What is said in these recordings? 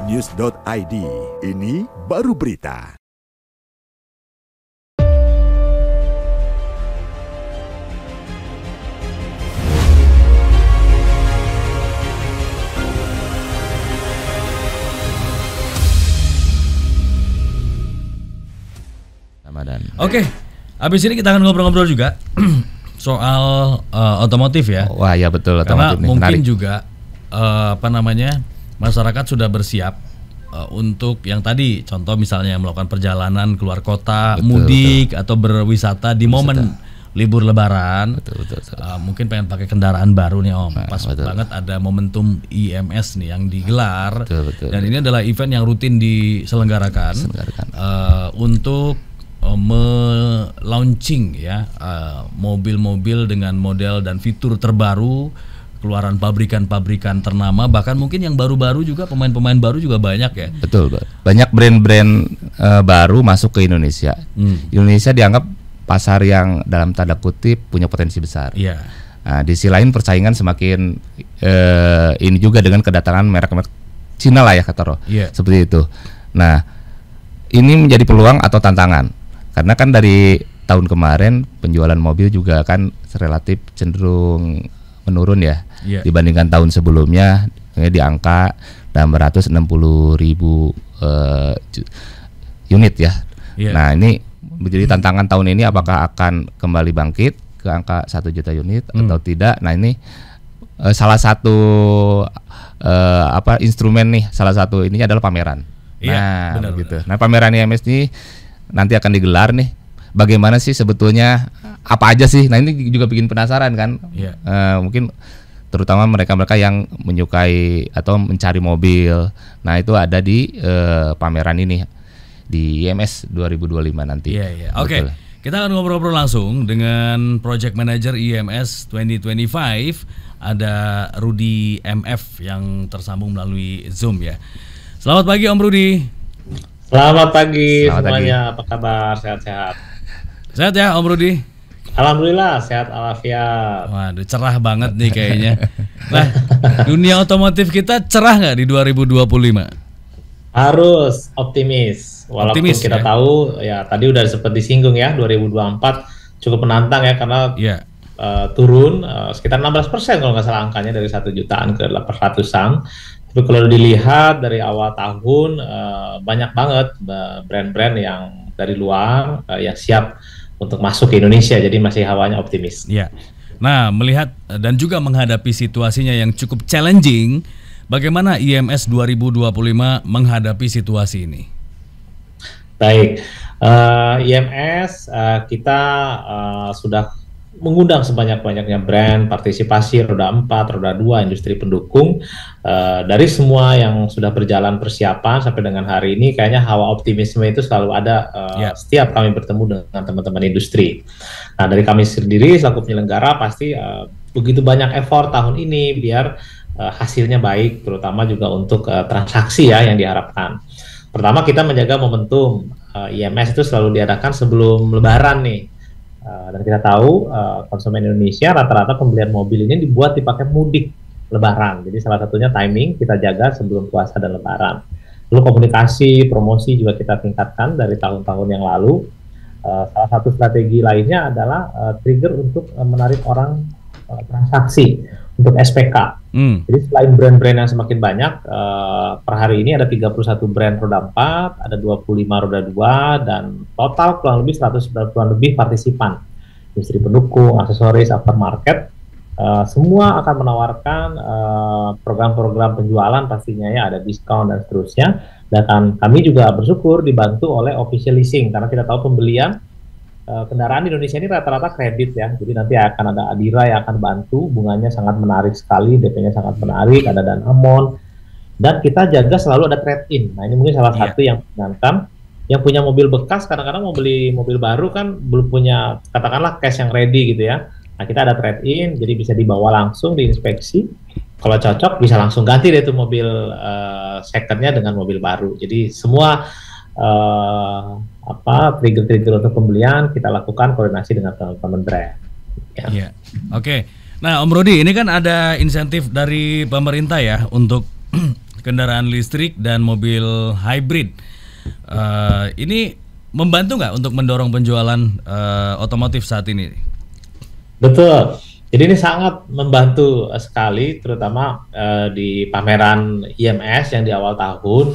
News.id. Ini baru berita. Oke, habis ini kita akan ngobrol-ngobrol juga soal otomotif ya. Wah ya betul, karena otomotif nih, mungkin menarik. juga masyarakat sudah bersiap untuk yang tadi contoh misalnya melakukan perjalanan keluar kota, mudik atau berwisata di momen libur Lebaran. Betul. Mungkin pengen pakai kendaraan baru nih Om. Pas betul. banget ada momentum IMS nih yang digelar. Betul. Dan ini adalah event yang rutin diselenggarakan untuk launching ya mobil-mobil dengan model dan fitur terbaru, keluaran pabrikan-pabrikan ternama, bahkan mungkin yang baru-baru juga, pemain-pemain baru juga banyak ya. Betul, banyak brand-brand baru masuk ke Indonesia. Indonesia dianggap pasar yang dalam tanda kutip punya potensi besar. Iya. Nah, di sisi lain persaingan semakin ini juga dengan kedatangan merek-merek Cina lah ya kata Roh. Iya. Seperti itu. Nah, ini menjadi peluang atau tantangan. Karena kan dari tahun kemarin penjualan mobil juga kan relatif cenderung menurun ya, dibandingkan tahun sebelumnya di angka 660.000 unit ya. Nah ini menjadi tantangan tahun ini, apakah akan kembali bangkit ke angka 1 juta unit atau tidak. Nah ini salah satu instrumen nih, salah satu ini adalah pameran. Benar. Nah pameran IMS ini nanti akan digelar nih. Bagaimana sih sebetulnya, apa aja sih? Nah ini juga bikin penasaran kan. Mungkin terutama mereka-mereka yang menyukai atau mencari mobil. Nah itu ada di pameran ini di IMS 2025 nanti. Oke. Kita akan ngobrol-ngobrol langsung dengan Project Manager IMS 2025. Ada Rudy MF yang tersambung melalui Zoom ya. Selamat pagi Om Rudy. Selamat pagi semuanya, apa kabar? Sehat-sehat? Sehat ya Om Rudy? Alhamdulillah sehat walafiat. Waduh, cerah banget nih kayaknya. Nah, dunia otomotif kita cerah nggak di 2025? Harus optimis. Walaupun kita tahu ya tadi udah sempat disinggung ya, 2024 cukup menantang ya karena turun sekitar 16% kalau nggak salah angkanya, dari 1 jutaan ke 800-an. Tapi kalau dilihat dari awal tahun banyak banget brand-brand yang dari luar yang siap untuk masuk ke Indonesia, jadi masih hawanya optimis. Nah, melihat dan juga menghadapi situasinya yang cukup challenging, bagaimana IMS 2025 menghadapi situasi ini? Baik, IMS kita sudah mengundang sebanyak-banyaknya brand, partisipasi roda 4, roda 2, industri pendukung. Dari semua yang sudah berjalan persiapan sampai dengan hari ini, kayaknya hawa optimisme itu selalu ada setiap kami bertemu dengan teman-teman industri. Nah, dari kami sendiri selaku penyelenggara pasti begitu banyak effort tahun ini biar hasilnya baik, terutama juga untuk transaksi ya yang diharapkan. Pertama, kita menjaga momentum. IMS itu selalu diadakan sebelum Lebaran nih. Dan kita tahu konsumen Indonesia rata-rata pembelian mobil ini dipakai mudik Lebaran. Jadi salah satunya timing kita jaga sebelum puasa dan Lebaran. Lalu komunikasi, promosi juga kita tingkatkan dari tahun-tahun yang lalu. Salah satu strategi lainnya adalah trigger untuk menarik orang transaksi untuk SPK. Jadi selain brand-brand yang semakin banyak, per hari ini ada 31 brand roda 4, ada 25 roda 2, dan total kurang lebih 190-an lebih partisipan. Industri pendukung, aksesoris, aftermarket, semua akan menawarkan program-program penjualan pastinya ya, ada diskon dan seterusnya. Dan kami juga bersyukur dibantu oleh official leasing, karena kita tahu pembelian kendaraan di Indonesia ini rata-rata kredit ya, jadi nanti akan ada Adira yang akan bantu, bunganya sangat menarik sekali, DP-nya sangat menarik, ada Danamon, dan kita jaga selalu ada trade-in. Nah ini mungkin salah satu yang menyenangkan, yang punya mobil bekas kadang-kadang mau beli mobil baru kan belum punya katakanlah cash yang ready gitu ya. Nah kita ada trade-in, jadi bisa dibawa langsung diinspeksi, kalau cocok bisa langsung ganti deh tuh mobil second-nya dengan mobil baru. Jadi semua trigger-trigger untuk pembelian kita lakukan koordinasi dengan teman-teman brand. Oke. Nah, Om Rudy, ini kan ada insentif dari pemerintah ya untuk kendaraan listrik dan mobil hybrid. Ini membantu nggak untuk mendorong penjualan otomotif saat ini? Betul. Jadi ini sangat membantu sekali, terutama di pameran IMS yang di awal tahun.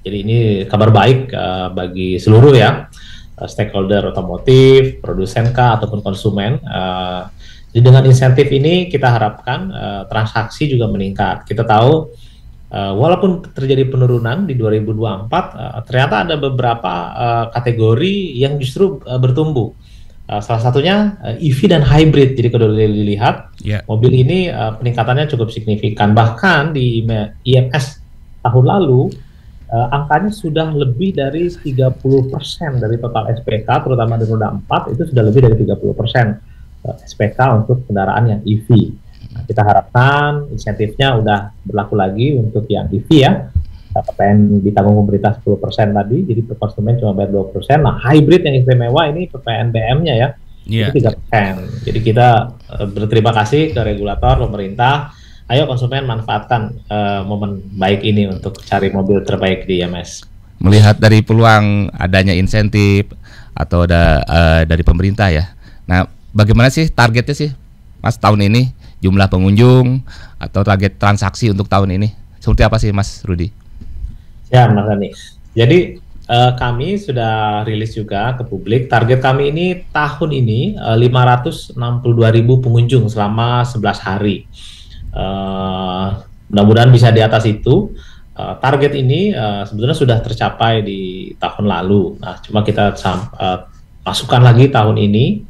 Jadi ini kabar baik bagi seluruh ya stakeholder otomotif, produsen kah ataupun konsumen. Jadi dengan insentif ini kita harapkan transaksi juga meningkat. Kita tahu walaupun terjadi penurunan di 2024, ternyata ada beberapa kategori yang justru bertumbuh. Salah satunya EV dan hybrid. Jadi kalau dilihat mobil ini peningkatannya cukup signifikan. Bahkan di IMS tahun lalu angkanya sudah lebih dari 30% dari total SPK, terutama di roda 4 itu sudah lebih dari 30% SPK untuk kendaraan yang EV. Nah, kita harapkan insentifnya udah berlaku lagi untuk yang EV ya. PPN ditanggung pemerintah 10% tadi, jadi per konsumen cuma bayar 20%. Nah, hybrid yang istimewa ini PPN BM-nya ya, itu 3%. Jadi kita berterima kasih ke regulator, pemerintah. Ayo konsumen manfaatkan momen baik ini untuk cari mobil terbaik di IMS. Melihat dari peluang adanya insentif atau dari pemerintah ya. Nah, bagaimana sih targetnya sih, Mas, tahun ini? Jumlah pengunjung atau target transaksi untuk tahun ini? Seperti apa sih, Mas Rudi? Ya, Mas Rani. Jadi kami sudah rilis juga ke publik. Target kami ini tahun ini 562.000 pengunjung selama 11 hari. Mudah-mudahan bisa di atas itu. Target ini sebetulnya sudah tercapai di tahun lalu. Nah, cuma kita masukkan lagi tahun ini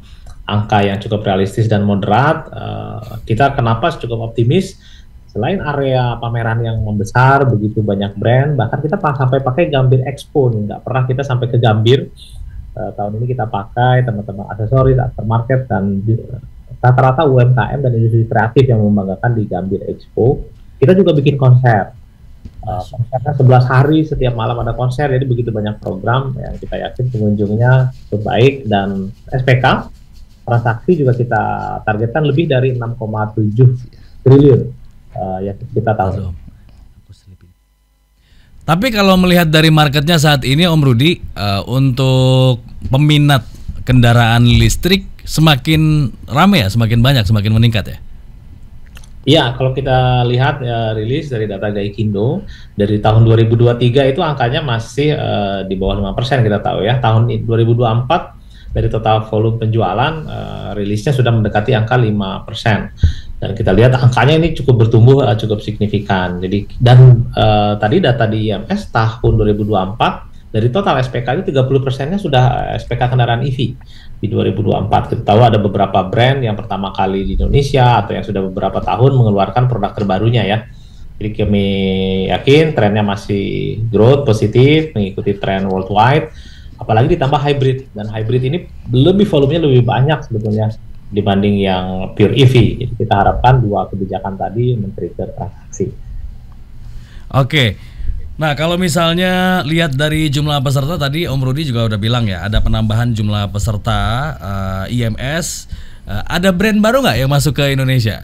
angka yang cukup realistis dan moderat. Kita kenapa cukup optimis? Selain area pameran yang membesar, begitu banyak brand, bahkan kita sampai pakai Gambir Expo nih, nggak pernah kita sampai ke Gambir. Tahun ini kita pakai teman-teman aksesoris, aftermarket, dan rata-rata UMKM dan industri kreatif yang membanggakan di Gambir Expo. Kita juga bikin konser. Konsernya 11 hari, setiap malam ada konser, jadi begitu banyak program yang kita yakin pengunjungnya cukup baik, dan SPK, transaksi juga kita targetkan lebih dari 6,7 triliun. Ya kita tahu. Tapi kalau melihat dari marketnya saat ini, Om Rudi, untuk peminat kendaraan listrik semakin ramai ya, semakin banyak, semakin meningkat ya? Iya, kalau kita lihat rilis dari data Gaikindo dari tahun 2023 itu angkanya masih di bawah 5% kita tahu ya. Tahun 2024 dari total volume penjualan rilisnya sudah mendekati angka 5%. Dan kita lihat angkanya ini cukup bertumbuh cukup signifikan. Jadi tadi data di IMS tahun 2024 dari total SPK itu 30%-nya sudah SPK kendaraan EV di 2024. Kita tahu ada beberapa brand yang pertama kali di Indonesia atau yang sudah beberapa tahun mengeluarkan produk terbarunya ya. Jadi kami yakin trennya masih growth positif mengikuti tren worldwide. Apalagi ditambah hybrid, dan hybrid ini volumenya lebih banyak sebetulnya dibanding yang pure EV. Jadi kita harapkan dua kebijakan tadi men-trigger transaksi. Oke. Nah, kalau misalnya lihat dari jumlah peserta tadi Om Rudi juga udah bilang ya, ada penambahan jumlah peserta IMS. Ada brand baru nggak yang masuk ke Indonesia?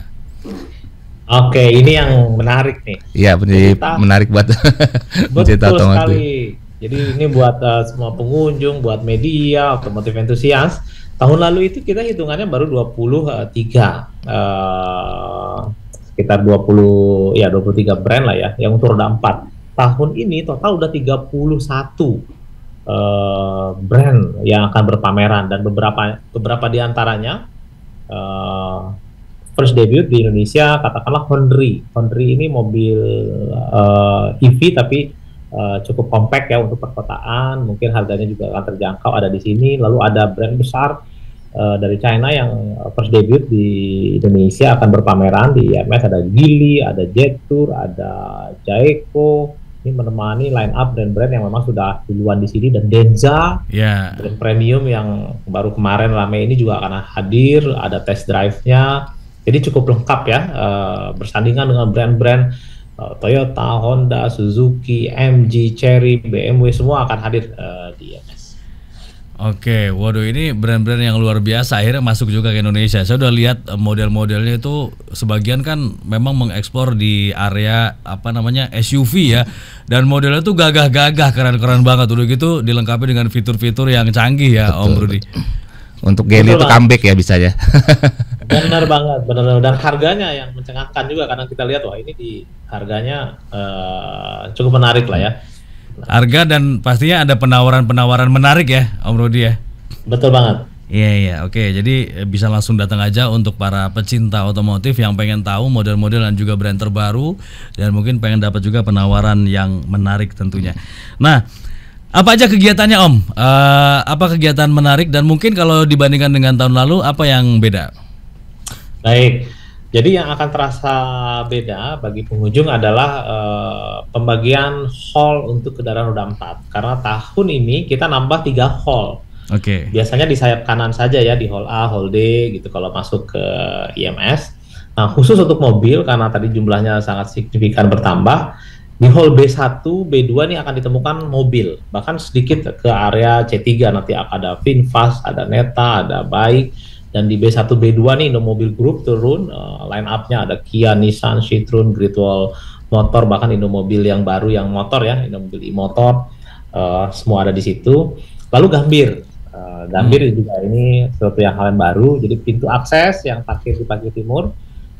Oke, ini yang menarik nih. Iya, menarik buat betul sekali. Jadi ini buat semua pengunjung, buat media, otomotif entusias. Tahun lalu itu kita hitungannya baru 23, sekitar 23 brand lah ya, yang untuk roda 4. Tahun ini total udah 31 brand yang akan berpameran, dan beberapa diantaranya first debut di Indonesia, katakanlah Honda. Honda ini mobil EV tapi cukup compact ya untuk perkotaan, mungkin harganya juga akan terjangkau, ada di sini. Lalu ada brand besar dari China yang first debut di Indonesia akan berpameran di IMS, ada Geely, ada Jetour, ada Jayco. Ini menemani line up brand-brand yang memang sudah duluan di sini, dan Denza, brand premium yang baru kemarin rame ini juga akan hadir, ada test drive-nya. Jadi cukup lengkap ya, bersandingan dengan brand-brand Toyota, Honda, Suzuki, MG, Chery, BMW, semua akan hadir di IMS. Oke, waduh ini brand-brand yang luar biasa akhirnya masuk juga ke Indonesia. Saya udah lihat model-modelnya itu sebagian kan memang mengeksplor di area apa namanya SUV ya. Dan modelnya tuh gagah-gagah, keren-keren banget. Udah gitu dilengkapi dengan fitur-fitur yang canggih ya, Om Rudi. Untuk Geely itu comeback ya bisa ya. Benar banget, benar. Dan harganya yang mencengangkan juga karena kita lihat wah ini di harganya cukup menarik lah ya. Harga dan pastinya ada penawaran-penawaran menarik ya, Om Rudi ya. Betul banget. Iya, oke. Jadi bisa langsung datang aja untuk para pecinta otomotif yang pengen tahu model-model dan juga brand terbaru dan mungkin pengen dapat juga penawaran yang menarik tentunya. Nah, apa aja kegiatannya Om? Apa kegiatan menarik dan mungkin kalau dibandingkan dengan tahun lalu apa yang beda? Baik. Jadi yang akan terasa beda bagi pengunjung adalah pembagian hall untuk kendaraan roda 4. Karena tahun ini kita nambah 3 hall. Oke. Biasanya di sayap kanan saja ya, di hall A, hall D gitu kalau masuk ke IMS. Nah, khusus untuk mobil karena tadi jumlahnya sangat signifikan bertambah, di hall B1, B2 nih akan ditemukan mobil. Bahkan sedikit ke area C3 nanti ada VinFast, ada Neta, ada Baik. Dan di B1, B2 nih Indomobil Group turun, line up-nya ada Kia, Nissan, Citroen, Great Wall Motor, bahkan Indomobil yang baru yang motor ya, Indomobil e-motor, semua ada di situ. Lalu Gambir, Gambir juga ini sesuatu yang hal yang baru, jadi pintu akses yang parkir di parkir timur,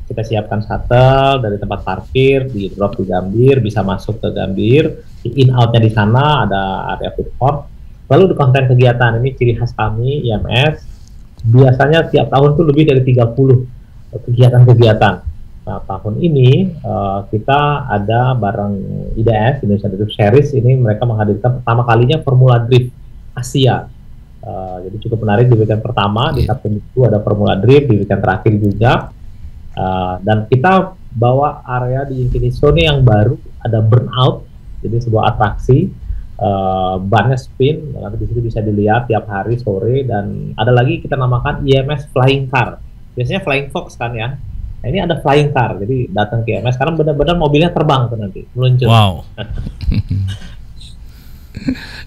kita siapkan shuttle dari tempat parkir, di drop di Gambir, bisa masuk ke Gambir, in out-nya di sana, ada area food court. Lalu di konten kegiatan ini ciri khas kami, IMS, biasanya tiap tahun tuh lebih dari 30 kegiatan-kegiatan. Nah, tahun ini kita ada bareng IDS, Indonesia Drift Series, ini mereka menghadirkan pertama kalinya Formula Drift Asia. Jadi cukup menarik di weekend pertama, di Sabtu Minggu ada Formula Drift, di weekend terakhir juga. Dan kita bawa area di Infinity Zone yang baru, ada Burnout, jadi sebuah atraksi. Bannya spin, nanti di situ bisa dilihat tiap hari sore, dan ada lagi kita namakan IMS Flying Car. Biasanya Flying Fox kan ya. Nah, ini ada Flying Car, jadi datang ke IMS karena benar-benar mobilnya terbang tuh nanti, meluncur. Wow.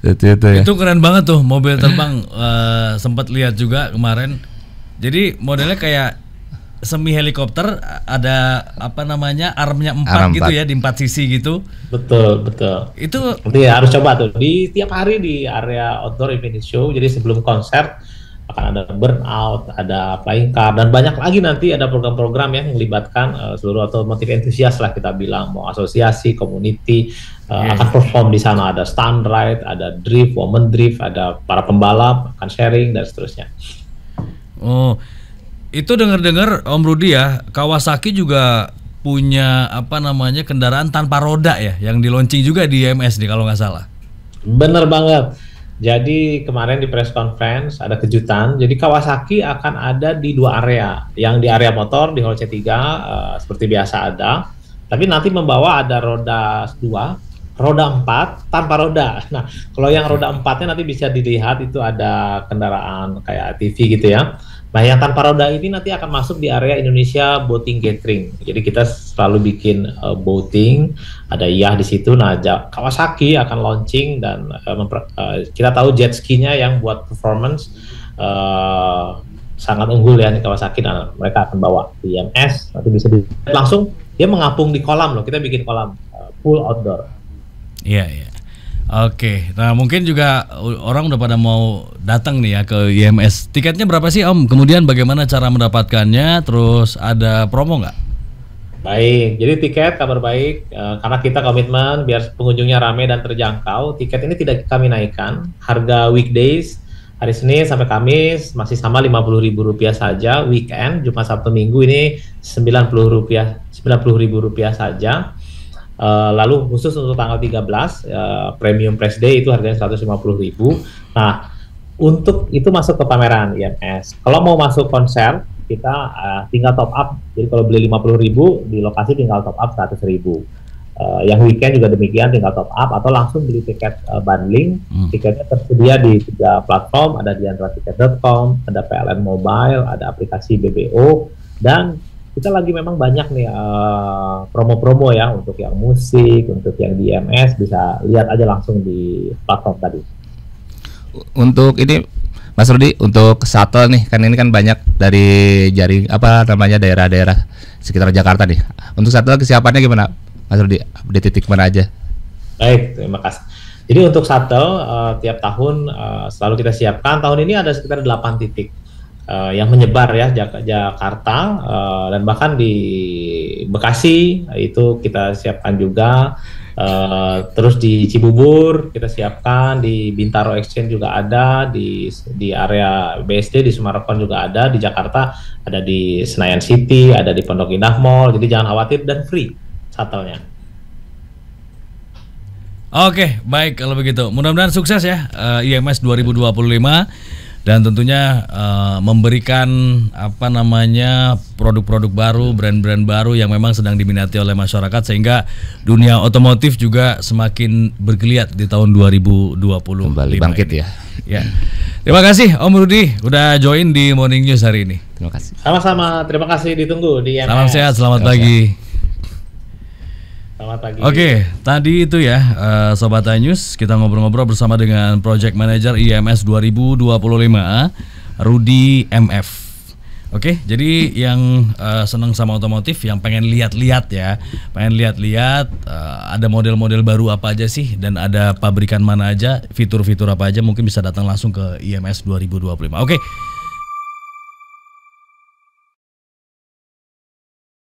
Itu keren banget tuh mobil terbang. Sempat lihat juga kemarin. Jadi modelnya kayak semi helikopter, ada apa namanya armnya 4 gitu ya, di 4 sisi gitu. Betul. Itu nanti harus coba tuh di tiap hari di area outdoor Infinity Show. Jadi sebelum konser akan ada Burnout, ada Flying Car, dan banyak lagi nanti ada program-program yang melibatkan seluruh otomotif entusias lah kita bilang, mau asosiasi, community, akan perform di sana. Ada stunt ride, ada drift, woman drift, ada para pembalap akan sharing dan seterusnya. Oh, itu dengar-dengar Om Rudi ya, Kawasaki juga punya apa namanya kendaraan tanpa roda ya, yang di launching juga di IMS nih kalau nggak salah. Bener banget. Jadi kemarin di press conference ada kejutan. Jadi Kawasaki akan ada di 2 area. Yang di area motor di hall C3 seperti biasa ada. Tapi nanti membawa ada roda 2, roda 4 tanpa roda. Nah, kalau yang roda 4-nya nanti bisa dilihat itu ada kendaraan kayak ATV gitu ya. Nah, yang tanpa roda ini nanti akan masuk di area Indonesia Boating Gathering. Jadi kita selalu bikin boating, ada di situ. Nah, Kawasaki akan launching dan kita tahu jet ski-nya yang buat performance sangat unggul ya nih Kawasaki. Nah, mereka akan bawa di IMS, nanti bisa langsung dia mengapung di kolam loh. Kita bikin kolam full outdoor. Iya. Oke, nah mungkin juga orang udah pada mau datang nih ya ke IMS. Tiketnya berapa sih Om? Kemudian bagaimana cara mendapatkannya? Terus ada promo nggak? Baik, jadi tiket kabar baik karena kita komitmen biar pengunjungnya ramai dan terjangkau. Tiket ini tidak kami naikkan. Harga weekdays hari Senin sampai Kamis masih sama Rp50.000 saja. Weekend Jumat Sabtu Minggu ini Rp90.000 saja. Lalu khusus untuk tanggal 13 Premium Press Day itu harganya Rp150.000. Nah, untuk itu masuk ke pameran IMS. Kalau mau masuk konser kita tinggal top up. Jadi kalau beli Rp50.000 di lokasi tinggal top up Rp100.000. Yang weekend juga demikian, tinggal top up atau langsung beli tiket bundling. Tiketnya tersedia di 3 platform, ada di andratiket.com, ada PLN Mobile, ada aplikasi BBO, dan kita lagi memang banyak nih promo-promo ya untuk yang musik, untuk yang di IMS, bisa lihat aja langsung di platform tadi. Untuk ini Mas Rudi, untuk shuttle nih, kan ini kan banyak dari jaring daerah-daerah sekitar Jakarta nih. Untuk shuttle kesiapannya gimana, Mas Rudi? Di titik mana aja? Baik, terima kasih. Jadi untuk shuttle tiap tahun selalu kita siapkan. Tahun ini ada sekitar 8 titik yang menyebar ya Jakarta dan bahkan di Bekasi itu kita siapkan juga. Terus di Cibubur kita siapkan, di Bintaro Exchange juga ada, di area BSD di Sumarekon juga ada, di Jakarta ada di Senayan City, ada di Pondok Indah Mall. Jadi jangan khawatir dan free shuttle-nya. Oke, baik kalau begitu. Mudah-mudahan sukses ya IMS 2025 dan tentunya memberikan produk-produk baru, brand-brand baru yang memang sedang diminati oleh masyarakat sehingga dunia otomotif juga semakin bergeliat di tahun 2020. Kembali bangkit ya. Ya. Terima kasih Om Rudi udah join di Morning News hari ini. Terima kasih. Sama-sama, terima kasih, ditunggu di IMS. Salam sehat, selamat pagi. Selamat pagi. Oke, tadi itu ya Sobat iNews, kita ngobrol-ngobrol bersama dengan Project Manager IMS 2025 Rudi MF. Oke, jadi yang senang sama otomotif, yang pengen lihat-lihat ya, ada model-model baru apa aja sih dan ada pabrikan mana aja, fitur-fitur apa aja, mungkin bisa datang langsung ke IMS 2025. Oke.